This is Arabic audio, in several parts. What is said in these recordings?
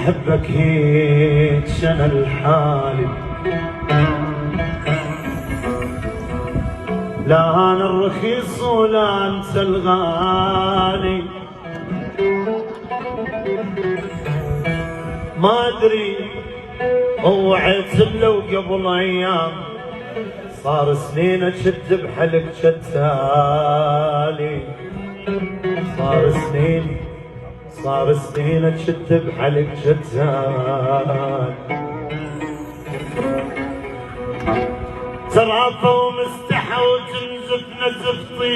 احبك هيك شنا الحالي، لا انا الرخيص ولا انت الغالي. ما ادري اوعيت لو قبل ايام صار سنين اشد بحلق شتالي، صار سنين اشد بحلق شتالي. ترافى ومستحى وتنزف نزف طيب،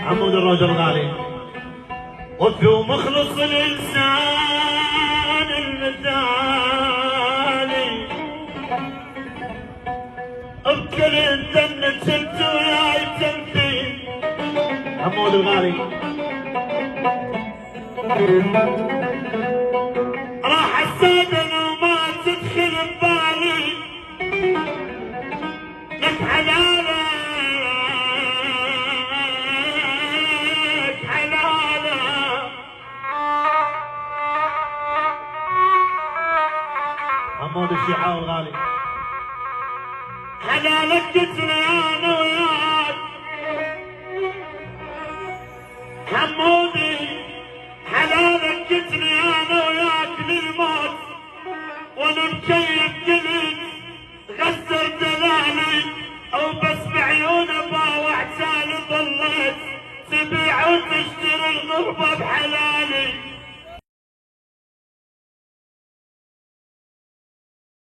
عمود الرجل غالي وفي ومخلص الانسان المثالي. بكل الدم شلت وياي تنفي عمود الغالي. راح السادن وما تدخل ببالي لك حلالك حلالك. عمود الشيعة الغالي حلالك قتل انا وياك حمودي، حلالك قتل انا وياك للموت وانا مكيف قلت غسر دلالي، او بس بعيونه باوع تالي ضليت تبيع وتشتري الغربه بحلالي.